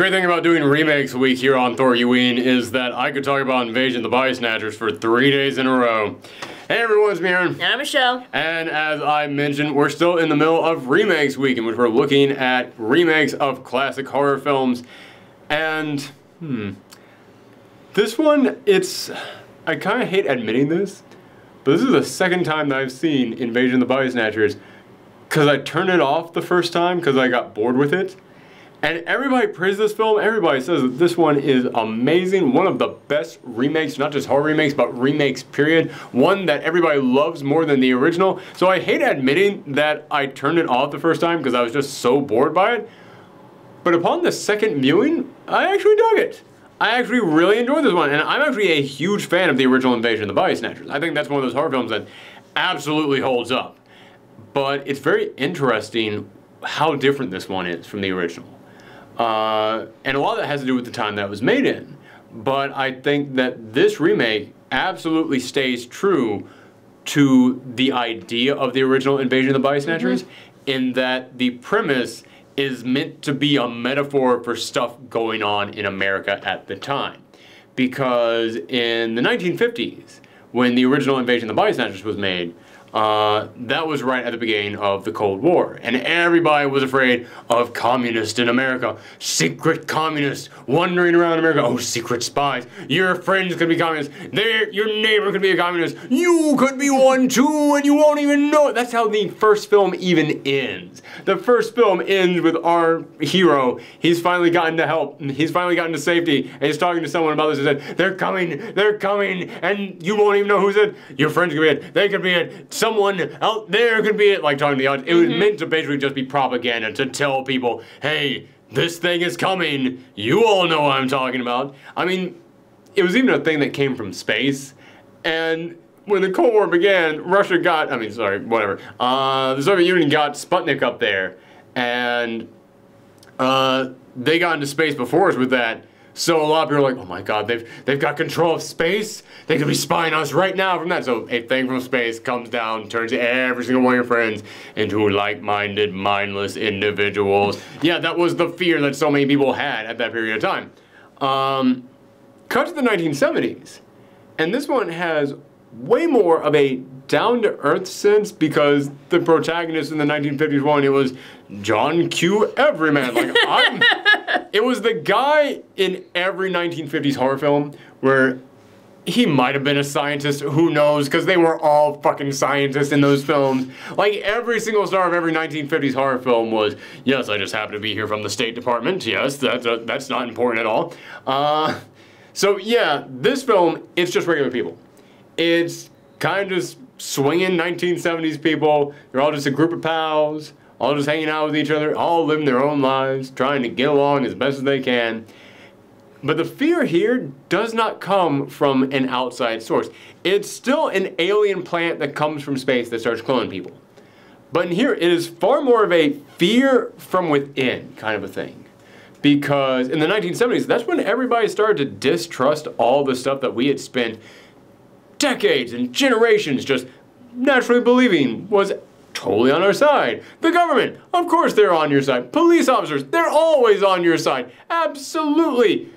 great thing about doing Remakes Week here on Thorgiween is that I could talk about Invasion of the Body Snatchers for 3 days in a row. Hey everyone, it's me, Aaron. And I'm Michelle. And as I mentioned, we're still in the middle of Remakes Week, in which we're looking at remakes of classic horror films. And, this one, I kind of hate admitting this, but this is the second time that I've seen Invasion of the Body Snatchers, because I turned it off the first time because I got bored with it. And everybody praises this film. Everybody says that this one is amazing. One of the best remakes, not just horror remakes, but remakes, period. One that everybody loves more than the original. So I hate admitting that I turned it off the first time because I was just so bored by it. But upon the second viewing, I actually dug it. I actually really enjoyed this one. And I'm actually a huge fan of the original Invasion of the Body Snatchers. I think that's one of those horror films that absolutely holds up. But it's very interesting how different this one is from the original. And a lot of that has to do with the time that it was made in. But I think that this remake absolutely stays true to the idea of the original Invasion of the Body Snatchers, in that the premise is meant to be a metaphor for stuff going on in America at the time. Because in the 1950s, when the original Invasion of the Body Snatchers was made, that was right at the beginning of the Cold War, and everybody was afraid of communists in America. Secret communists wandering around America. Oh, secret spies. Your friends could be communists. Your neighbor could be a communist. You could be one too, and you won't even know it. That's how the first film even ends. The first film ends with our hero. He's finally gotten to help. He's finally gotten to safety, and he's talking to someone about this and said, they're coming, and you won't even know who's it. Your friends could be it. They could be it. Someone out there could be it, like talking to the audience. It was meant to basically just be propaganda to tell people, hey, this thing is coming. You all know what I'm talking about. I mean, it was even a thing that came from space. And when the Cold War began, Russia got, the Soviet Union got Sputnik up there. And they got into space before us with that. So a lot of people are like, oh my god, they've got control of space? They could be spying on us right now from that. So a thing from space comes down, turns every single one of your friends into like-minded, mindless individuals. Yeah, that was the fear that so many people had at that period of time. Cut to the 1970s, and this one has way more of a down-to-earth sense, because the protagonist in the 1950s one, it was John Q. Everyman. It was the guy in every 1950s horror film where he might have been a scientist, who knows, because they were all fucking scientists in those films. Like, every single star of every 1950s horror film was, yes, I just happen to be here from the State Department, yes, that's not important at all. So yeah, this film, it's just regular people. It's kind of just swinging 1970s people. They're all just a group of pals, all just hanging out with each other, all living their own lives, trying to get along as best as they can. But the fear here does not come from an outside source. It's still an alien plant that comes from space that starts cloning people. But in here, it is far more of a fear from within kind of a thing. Because in the 1970s, that's when everybody started to distrust all the stuff that we had spent decades and generations just naturally believing was totally on our side. The government, of course they're on your side. Police officers, they're always on your side. Absolutely.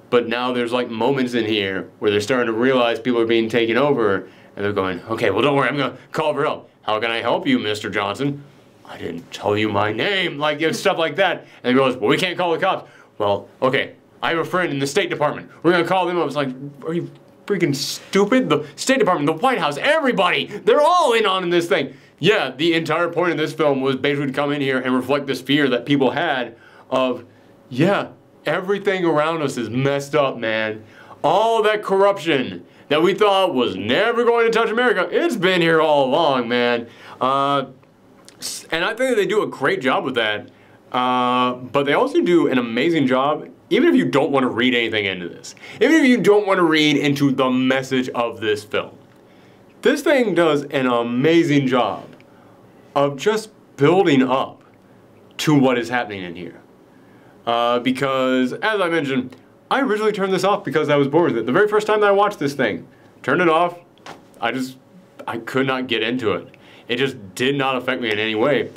But now there's like moments in here where they're starting to realize people are being taken over, and they're going, okay, well don't worry, I'm gonna call for help. How can I help you, Mr. Johnson? I didn't tell you my name. Like, you know, stuff like that. And they goes, well, we can't call the cops. Well, okay, I have a friend in the State Department. We're gonna call them up. It's like, are you freaking stupid? The State Department, the White House, everybody, they're all in on this thing. Yeah, the entire point of this film was basically to come in here and reflect this fear that people had of, yeah, everything around us is messed up, man. All that corruption that we thought was never going to touch America, it's been here all along, man. And I think that they do a great job with that. But they also do an amazing job, even if you don't want to read anything into this. Even if you don't want to read into the message of this film. This thing does an amazing job of just building up to what is happening in here. Because, as I mentioned, I originally turned this off because I was bored with it. The very first time that I watched this thing, turned it off, I could not get into it. It just did not affect me in any way.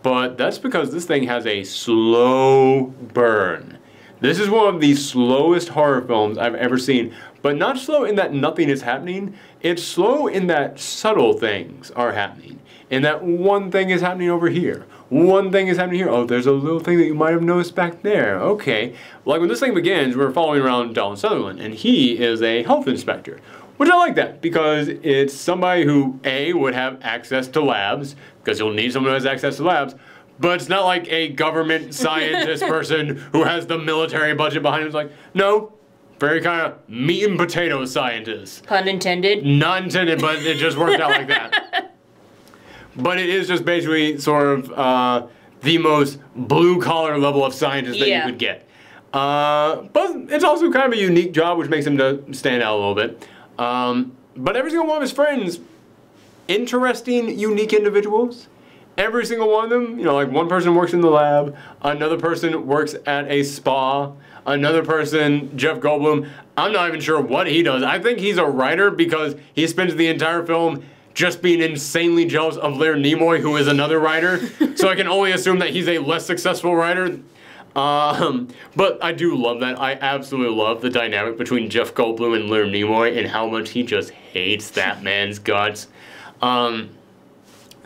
but that's because this thing has a slow burn. This is one of the slowest horror films I've ever seen, but not slow in that nothing is happening. It's slow in that subtle things are happening, and that one thing is happening over here. One thing is happening here. Oh, there's a little thing that you might have noticed back there. Okay. Like when this thing begins, we're following around Donald Sutherland, and he is a health inspector. Which I like that, because it's somebody who, A, would have access to labs, because you'll need someone who has access to labs, but it's not like a government scientist person who has the military budget behind him. It's like, no, very kind of meat and potato scientist. Pun intended? Not intended, but it just worked out like that. But it is just basically sort of the most blue-collar level of scientist that you could get. But it's also kind of a unique job, which makes him to stand out a little bit. But every single one of his friends, interesting, unique individuals. Every single one of them, you know, like one person works in the lab, another person works at a spa, another person, Jeff Goldblum, I'm not even sure what he does. I think he's a writer because he spends the entire film just being insanely jealous of Leonard Nimoy, who is another writer. So I can only assume that he's a less successful writer. But I do love that. I absolutely love the dynamic between Jeff Goldblum and Leonard Nimoy and how much he just hates that man's guts.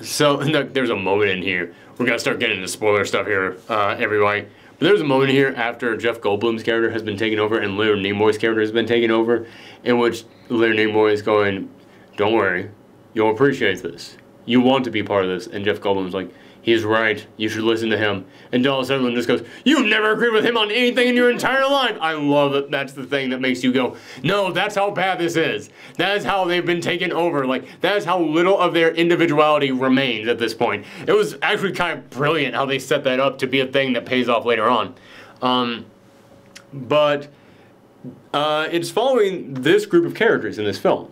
So look, there's a moment in here. We're gonna start getting into spoiler stuff here, everybody. But there's a moment here after Jeff Goldblum's character has been taken over and Leonard Nimoy's character has been taken over, in which Leonard Nimoy is going, "Don't worry, you'll appreciate this. You want to be part of this." And Jeff Goldblum's like, "He's right. You should listen to him." And Donald Sutherland just goes, "You've never agreed with him on anything in your entire life." I love it. That's the thing that makes you go, no, that's how bad this is. That is how they've been taken over. Like, that is how little of their individuality remains at this point. It was actually kind of brilliant how they set that up to be a thing that pays off later on. But it's following this group of characters in this film.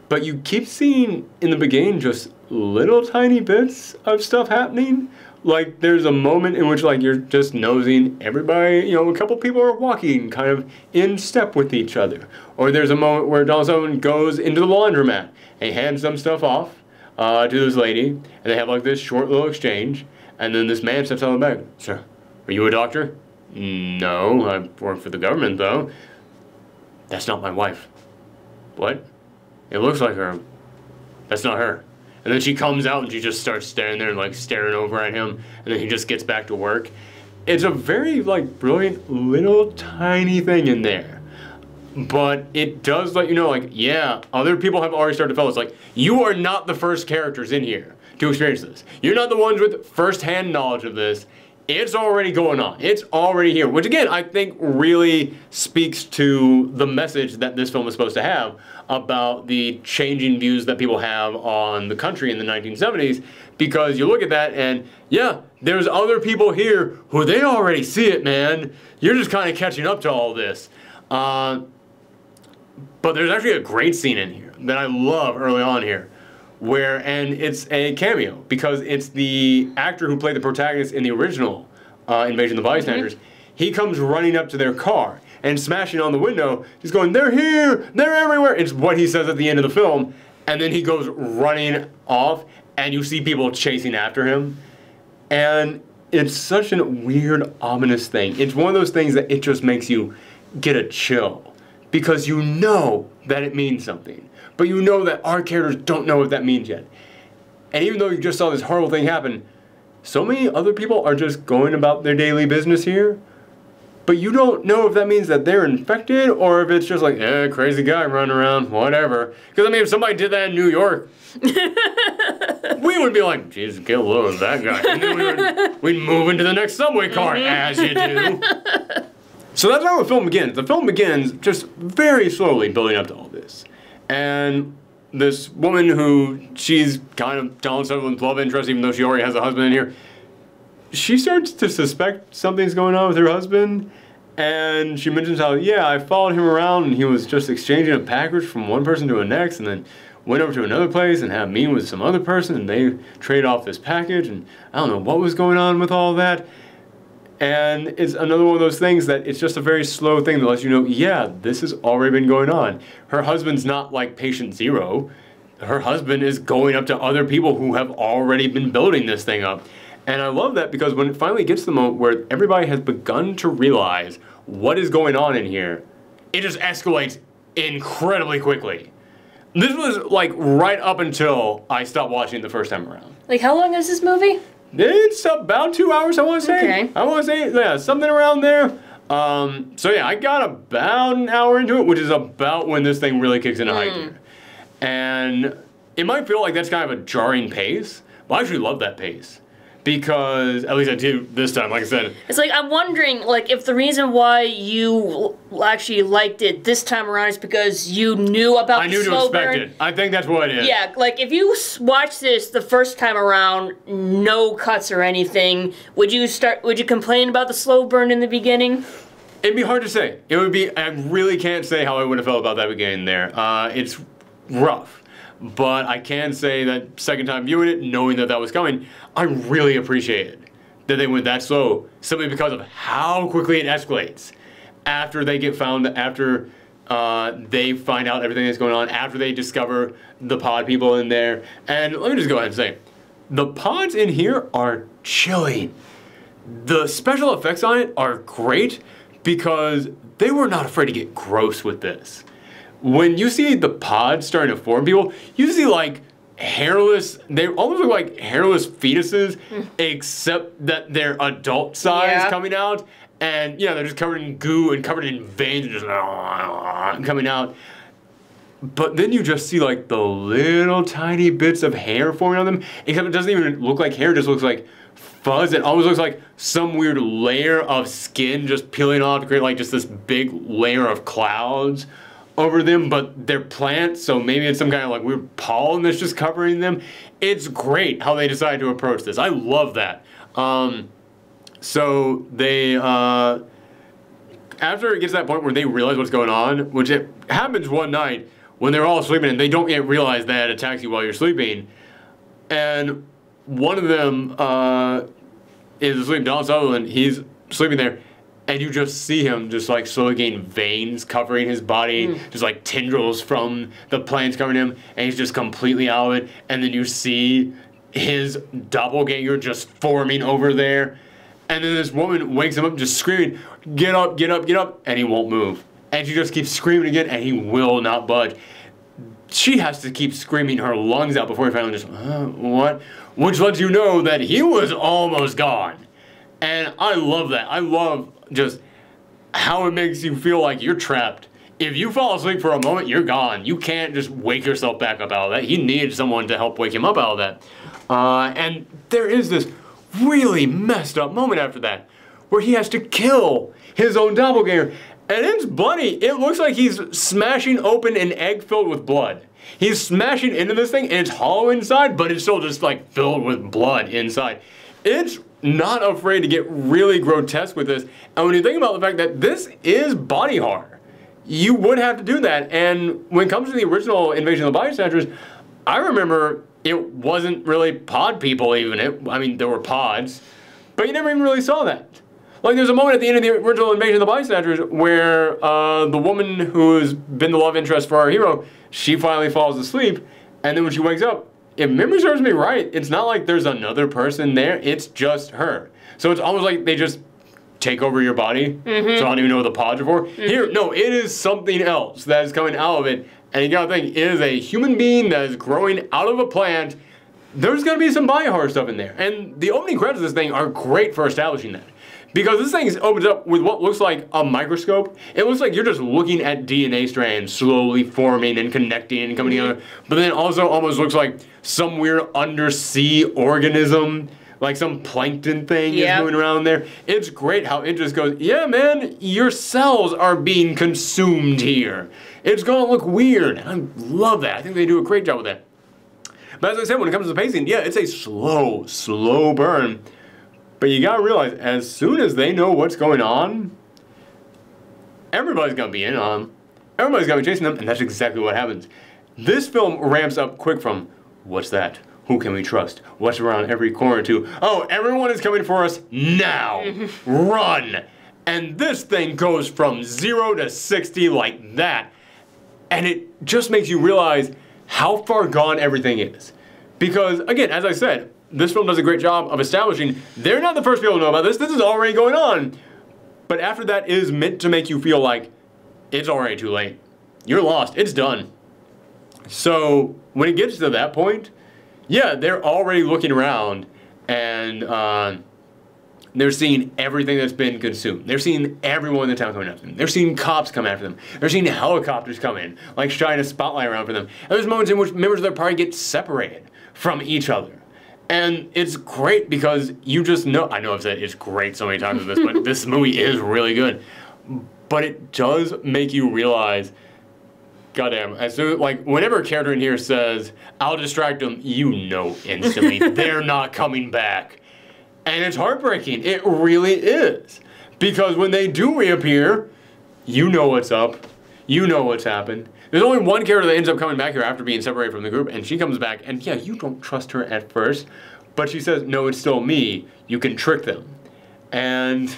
But you keep seeing in the beginning just little tiny bits of stuff happening. Like there's a moment in which like you're just nosing everybody, you know, a couple people are walking kind of in step with each other. Or there's a moment where Donald Sutherland goes into the laundromat and hands some stuff off to this lady, and they have like this short little exchange, and then this man steps out of the bag. "Sir, are you a doctor?" "No, I work for the government though." "That's not my wife." "What? It looks like her." "That's not her." And then she comes out and she just starts standing there and like staring over at him, and then he just gets back to work. It's a very like brilliant little tiny thing in there. But it does let you know, like, yeah, other people have already started to feel it's like, you are not the first characters in here to experience this. You're not the ones with first-hand knowledge of this. It's already going on. It's already here, which again, I think really speaks to the message that this film is supposed to have about the changing views that people have on the country in the 1970s, because you look at that and yeah, there's other people here who they already see it, man. You're just kind of catching up to all this. But there's actually a great scene in here that I love early on here, and it's a cameo because it's the actor who played the protagonist in the original Invasion of the Body Snatchers. He comes running up to their car and smashing on the window. He's going, "They're here! They're everywhere!" It's what he says at the end of the film. And then he goes running off, and you see people chasing after him. And it's such a weird, ominous thing. It's one of those things that it just makes you get a chill. Because you know that it means something. But you know that our characters don't know what that means yet. And even though you just saw this horrible thing happen, so many other people are just going about their daily business here. But you don't know if that means that they're infected or if it's just like, crazy guy running around, whatever. Because, I mean, if somebody did that in New York, we would be like, Jesus, get a load of that guy. And then we'd move into the next subway car, as you do. So that's how the film begins. The film begins just very slowly building up to all this. And this woman who, she's kind of Donald Sutherland's love interest, even though she already has a husband in here, she starts to suspect something's going on with her husband. And she mentions how, yeah, I followed him around and he was just exchanging a package from one person to the next, and then went over to another place and had a meeting with some other person, and they traded off this package, and I don't know what was going on with all that. And it's another one of those things that it's just a very slow thing that lets you know, yeah, this has already been going on. Her husband's not like patient zero. her husband is going up to other people who have already been building this thing up. And I love that because when it finally gets to the moment where everybody has begun to realize what is going on in here, it just escalates incredibly quickly. This was like right up until I stopped watching the first time around. Like, how long is this movie? It's about 2 hours, I want to say. Okay. I want to say, yeah, something around there. So yeah, I got about an hour into it, which is about when this thing really kicks into high gear. And it might feel like that's kind of a jarring pace, but I actually love that pace. Because, at least I do this time, like I said. It's like, I'm wondering, like, if the reason why you actually liked it this time around is because you knew about the slow burn. I knew to expect it. I think that's what it is. Yeah, like, if you watch this the first time around, no cuts or anything, would you complain about the slow burn in the beginning? It'd be hard to say. It would be, I really can't say how I would have felt about that beginning there. It's rough. But I can say that second time viewing it, knowing that that was coming, I really appreciated that they went that slow, simply because of how quickly it escalates after they get found, after they find out everything that's going on, after they discover the pod people in there. And let me just go ahead and say, the pods in here are chilling. The special effects on it are great because they were not afraid to get gross with this. When you see the pods starting to form people, you see like hairless, they almost look like hairless fetuses, except that they're adult size coming out. And yeah, they're just covered in goo and covered in veins and just coming out. But then you just see like the little tiny bits of hair forming on them, except it doesn't even look like hair, it just looks like fuzz. It almost looks like some weird layer of skin just peeling off to create like just this big layer of clouds over them, but they're plants, so maybe it's some kind of like weird pollen that's just covering them. It's great how they decided to approach this. I love that. So they, after it gets to that point where they realize what's going on, which it happens one night when they're all sleeping and they don't yet realize that it attacks you while you're sleeping, and one of them is asleep, Donald Sutherland, he's sleeping there, and you just see him just like slowly gain veins covering his body, just like tendrils from the plants covering him, and he's just completely out of it. And then you see his doppelganger just forming over there. And then this woman wakes him up just screaming, "Get up, get up, get up," and he won't move. And she just keeps screaming again, and he will not budge. She has to keep screaming her lungs out before he finally just, what? Which lets you know that he was almost gone. And I love that. I love just how it makes you feel like you're trapped. If you fall asleep for a moment, you're gone. You can't just wake yourself back up out of that. He needed someone to help wake him up out of that. And there is this really messed up moment after that where he has to kill his own doppelganger. And it's bloody. It looks like he's smashing open an egg filled with blood. He's smashing into this thing and it's hollow inside, but it's still just like filled with blood inside. It's not afraid to get really grotesque with this. And when you think about the fact that this is body horror, you would have to do that. And when it comes to the original Invasion of the Body Snatchers, I remember it wasn't really pod people even. I mean, there were pods, but you never even really saw that. Like, there's a moment at the end of the original Invasion of the Body Snatchers where the woman who's been the love interest for our hero, she finally falls asleep, and then when she wakes up, if memory serves me right, it's not like there's another person there, it's just her. So it's almost like they just take over your body, so I don't even know what the pods are for. Here, no, it is something else that is coming out of it, and you gotta think, it is a human being that is growing out of a plant. There's gonna be some body horror stuff in there, and the opening credits of this thing are great for establishing that. Because this thing opens up with what looks like a microscope. It looks like you're just looking at DNA strands slowly forming and connecting and coming together. But then it also almost looks like some weird undersea organism, like some plankton thing is moving around there. It's great how it just goes, yeah man, your cells are being consumed here. It's gonna look weird, and I love that. I think they do a great job with that. But as I said, when it comes to the pacing, yeah, it's a slow burn. But you gotta realize, as soon as they know what's going on, everybody's gonna be in on them. Everybody's gonna be chasing them, and that's exactly what happens. This film ramps up quick from, what's that? Who can we trust? What's around every corner to, oh, everyone is coming for us now. Run! And this thing goes from 0 to 60 like that. And it just makes you realize how far gone everything is. Because, again, as I said, this film does a great job of establishing they're not the first people to know about this. This is already going on. But after that is meant to make you feel like it's already too late. You're lost. It's done. So when it gets to that point, yeah, they're already looking around and they're seeing everything that's been consumed. They're seeing everyone in the town coming after them. They're seeing cops come after them. They're seeing helicopters come in, like shining a spotlight around for them. And there's moments in which members of their party get separated from each other. And it's great because you just know, I know I've said it's great so many times with this, but this movie is really good. But it does make you realize, goddamn, as soon, like, whenever a character in here says, I'll distract them, you know instantly they're not coming back. And it's heartbreaking. It really is. Because when they do reappear, you know what's up. You know what's happened. There's only one character that ends up coming back here after being separated from the group, and she comes back, and yeah, you don't trust her at first, but she says, no, it's still me. You can trick them. And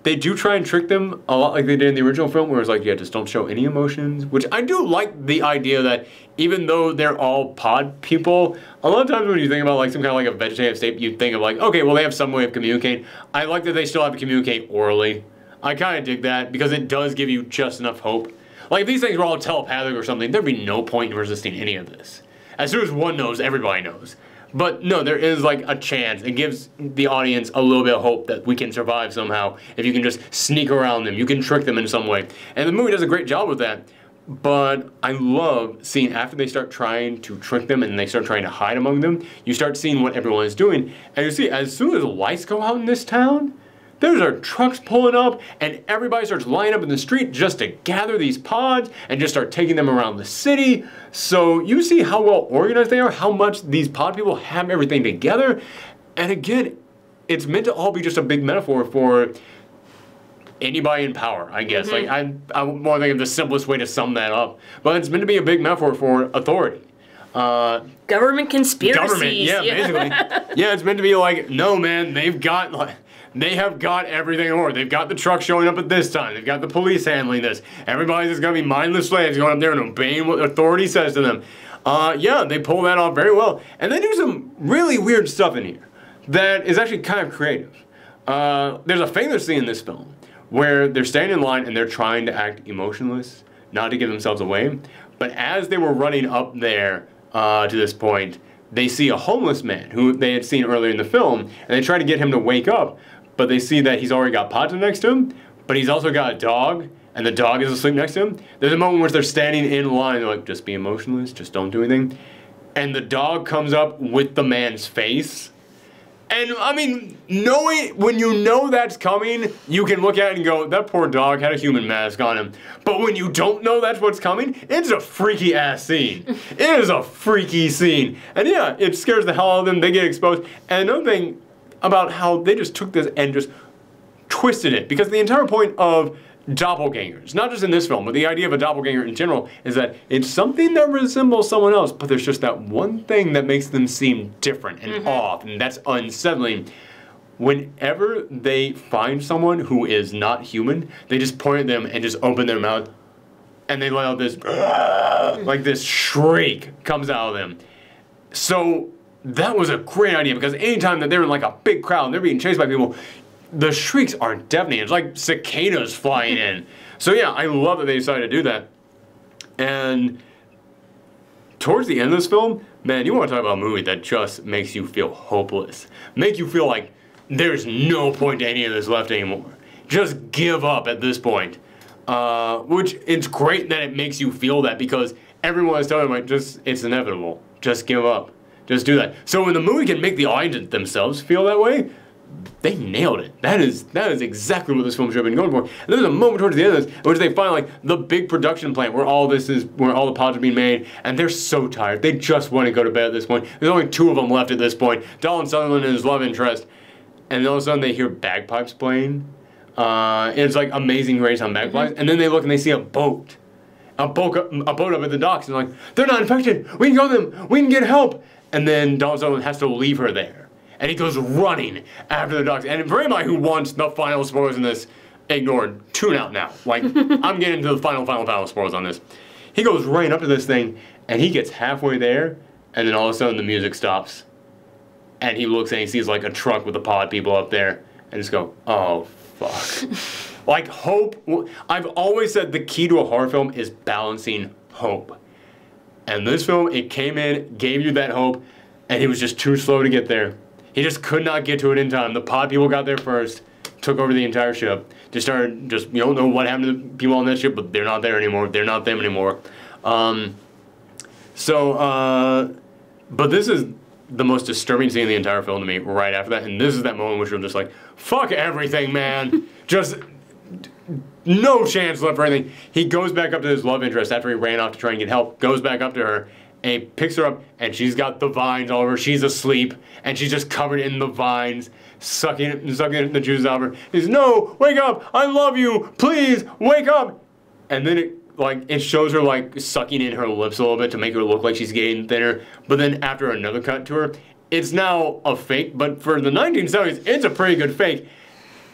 they do try and trick them a lot like they did in the original film, where it's like, yeah, just don't show any emotions, which I do like the idea that even though they're all pod people, a lot of times when you think about like some kind of like a vegetative state, you think of like, okay, well, they have some way of communicating. I like that they still have to communicate orally. I kind of dig that because it does give you just enough hope. Like if these things were all telepathic or something, there'd be no point in resisting any of this. As soon as one knows, everybody knows. But no, there is like a chance. It gives the audience a little bit of hope that we can survive somehow if you can just sneak around them. You can trick them in some way. And the movie does a great job with that. But I love seeing after they start trying to trick them and they start trying to hide among them, you start seeing what everyone is doing. And you see, as soon as the lights go out in this town, there's our trucks pulling up and everybody starts lining up in the street just to gather these pods and just start taking them around the city. So you see how well organized they are, how much these pod people have everything together. And again, it's meant to all be just a big metaphor for anybody in power, I guess. Like I want to think of the simplest way to sum that up. But it's meant to be a big metaphor for authority. Government conspiracies. Government, yeah, basically. Yeah, it's meant to be like, no man, they have got everything in order. They've got the truck showing up at this time. They've got the police handling this. Everybody's just going to be mindless slaves going up there and obeying what authority says to them. Yeah, they pull that off very well. And they do some really weird stuff in here that is actually kind of creative. There's a famous scene in this film where they're standing in line and they're trying to act emotionless, not to give themselves away. But as they were running up there to this point, they see a homeless man who they had seen earlier in the film, and they try to get him to wake up. But they see that he's already got pods next to him, but he's also got a dog, and the dog is asleep next to him. There's a moment where they're standing in line, they're like, just be emotionless, just don't do anything. And the dog comes up with the man's face. And I mean, when you know that's coming, you can look at it and go, that poor dog had a human mask on him. But when you don't know that's what's coming, it's a freaky ass scene. It is a freaky scene. And yeah, it scares the hell out of them, they get exposed. And another thing about how they just took this and just twisted it, because the entire point of doppelgangers, not just in this film, but the idea of a doppelganger in general, is that it's something that resembles someone else, but there's just that one thing that makes them seem different and off, and that's unsettling. Whenever they find someone who is not human, they just point at them and just open their mouth, and they let out this, like this shriek comes out of them. So that was a great idea, because anytime that they're in like a big crowd and they're being chased by people, the shrieks aren't deafening. It's like cicadas flying in. So yeah, I love that they decided to do that. And towards the end of this film, man, you want to talk about a movie that just makes you feel hopeless. Make you feel like there's no point to any of this left anymore. Just give up at this point. Which, it's great that it makes you feel that, because everyone is telling them, like, it's inevitable. Just give up. Just do that. So when the movie can make the audience themselves feel that way, they nailed it. That is exactly what this film should have been going for. And there's a moment towards the end of this in which they find like the big production plant where all the pods are being made, and they're so tired. They just want to go to bed at this point. There's only 2 of them left at this point. Donald Sutherland and his love interest. And all of a sudden they hear bagpipes playing. And it's like Amazing Grace on bagpipes. And then they look and they see a boat. A boat up at the docks, and like, they're not infected. We can go to them. We can get help. And then Donald Sutherland has to leave her there. And he goes running after the dogs. And for anybody who wants the final spoilers in this, ignored, tune out now. Like, I'm getting into the final spoilers on this. He goes running up to this thing, And he gets halfway there, and then all of a sudden the music stops. And he looks and he sees like a truck with the pod people up there, and just go, oh, fuck. Like, hope, I've always said the key to a horror film is balancing hope. And this film, it came in, gave you that hope, and he was just too slow to get there. He just could not get to it in time. The pod people got there first, took over the entire ship. Just started, you don't know what happened to the people on that ship, but they're not there anymore. They're not them anymore. But this is the most disturbing scene in the entire film to me right after that. And this is that moment which I'm just like, fuck everything, man. Just no chance left for anything. He goes back up to his love interest after he ran off to try and get help, goes back up to her, and he picks her up, and she's got the vines all over. She's asleep, and she's just covered in the vines, sucking the juice out of her. He's, no, wake up, I love you, please, wake up. And then it shows her like sucking in her lips a little bit to make her look like she's getting thinner. But then after another cut to her, it's now a fake, but for the 1970s, it's a pretty good fake.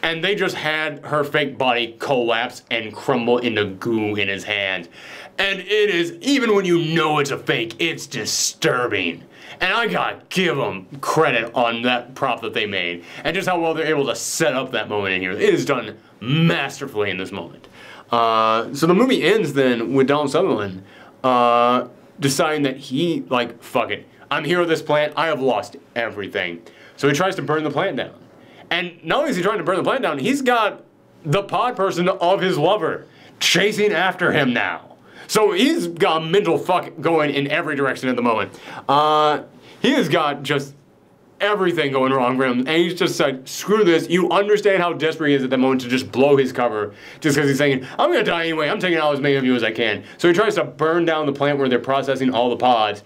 And they just had her fake body collapse and crumble into goo in his hand. And it is, even when you know it's a fake, it's disturbing. And I gotta give them credit on that prop that they made. And just how well they're able to set up that moment in here. It is done masterfully in this moment. So the movie ends then with Donald Sutherland deciding that he, like, fuck it. I'm hero of this plant. I have lost everything. So he tries to burn the plant down. And not only is he trying to burn the plant down, he's got the pod person of his lover chasing after him now. So he's got a mental fuck going in every direction at the moment. He has got just everything going wrong for him. And he's just like, screw this. You understand how desperate he is at that moment to just blow his cover. Just because he's saying, I'm going to die anyway. I'm taking out as many of you as I can. So he tries to burn down the plant where they're processing all the pods.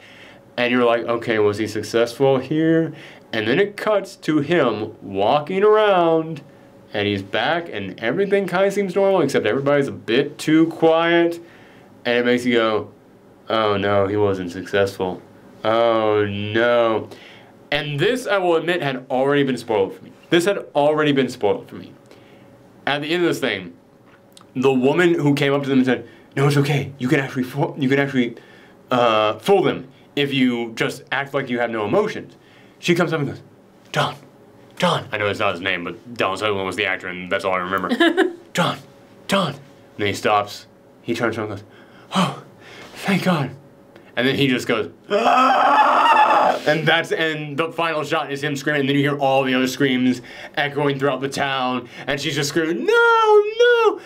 And you're like, okay, was he successful here? And then it cuts to him walking around, and he's back, and everything kind of seems normal, except everybody's a bit too quiet, and it makes you go, oh no, he wasn't successful. Oh no. And this, I will admit, had already been spoiled for me. This had already been spoiled for me. At the end of this thing, the woman who came up to them and said, no, it's okay, you can actually fool them if you just act like you have no emotions. She comes up and goes, Don. I know it's not his name, but Donald Sutherland was the actor, and that's all I remember. Don. And then he stops. He turns around and goes, oh, thank God. And then he just goes, ah! And the final shot is him screaming, and then you hear all the other screams echoing throughout the town, and she's just screaming, no!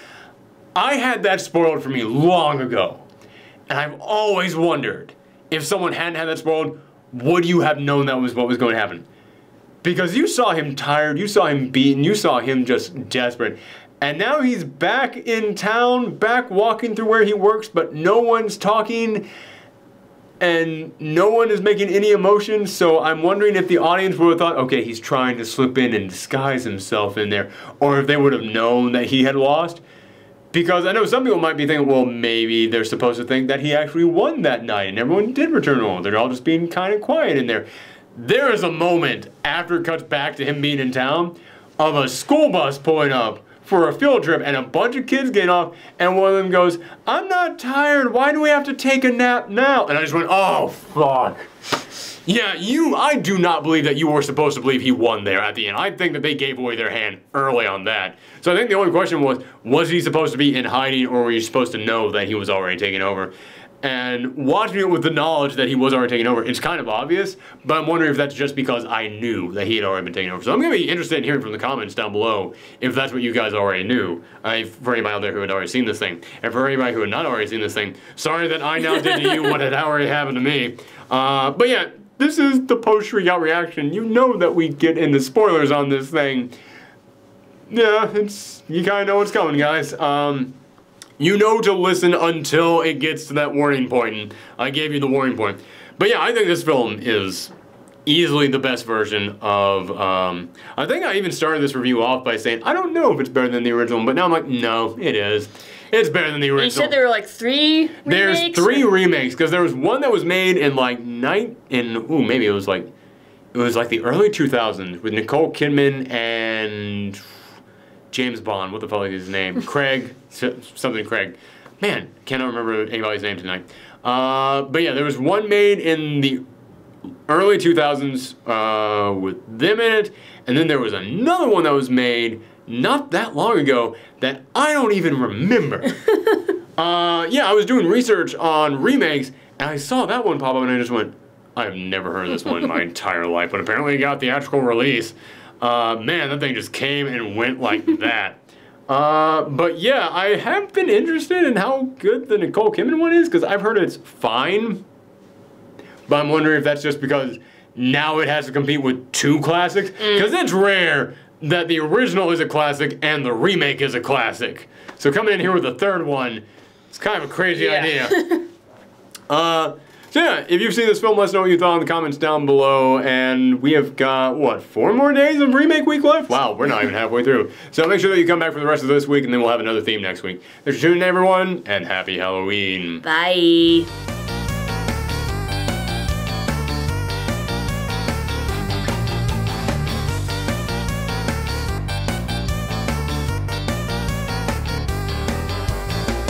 I had that spoiled for me long ago, and I've always wondered, if someone hadn't had that spoiled, would you have known that was what was going to happen? Because you saw him tired, you saw him beaten, you saw him just desperate. And now he's back in town, back walking through where he works, but no one's talking and no one is making any emotion. So I'm wondering if the audience would have thought, okay, he's trying to slip in and disguise himself in there, or if they would have known that he had lost. Because I know some people might be thinking, well, maybe they're supposed to think that he actually won that night and everyone did return home. They're all just being kind of quiet in there. There is a moment after it cuts back to him being in town of a school bus pulling up for a field trip and a bunch of kids getting off, and one of them goes, I'm not tired, why do we have to take a nap now? And I just went, oh, fuck. Yeah, I do not believe that you were supposed to believe he won there at the end. I think that they gave away their hand early on that. So I think the only question was he supposed to be in hiding, or were you supposed to know that he was already taken over? And watching it with the knowledge that he was already taken over, it's kind of obvious, but I'm wondering if that's just because I knew that he had already been taken over. So I'm going to be interested in hearing from the comments down below if that's what you guys already knew, for anybody out there who had already seen this thing. And for anybody who had not already seen this thing, sorry that I now did to you what had already happened to me. But yeah, this is the post-Shriek Out reaction. You know that we get into spoilers on this thing. Yeah, you kind of know what's coming, guys. You know to listen until it gets to that warning point, and I gave you the warning point. But yeah, I think this film is easily the best version of, I think I even started this review off by saying, I don't know if it's better than the original, but now I'm like, no, it is. It's better than the original. And you said there were like 3 remakes? There's 3 remakes, because there was one that was made in like maybe it was like the early 2000s with Nicole Kidman and James Bond, what the fuck is his name? Craig, something Craig. Man, cannot remember anybody's name tonight. But yeah, there was one made in the early 2000s with them in it, and then there was another one that was made not that long ago that I don't even remember. Yeah, I was doing research on remakes, and I saw that one pop up, and I just went, I have never heard of this one in my entire life, but apparently it got theatrical release. Man, that thing just came and went like that. But yeah, I have been interested in how good the Nicole Kidman one is, because I've heard it's fine. But I'm wondering if that's just because now it has to compete with two classics. Because it's rare that the original is a classic and the remake is a classic. So coming in here with the third one, it's kind of a crazy idea. So yeah, if you've seen this film, let us know what you thought in the comments down below. And we have got, what, 4 more days of remake week left? Wow, we're not even halfway through. So make sure that you come back for the rest of this week, and then we'll have another theme next week. Thanks for tuning in, everyone, and happy Halloween. Bye.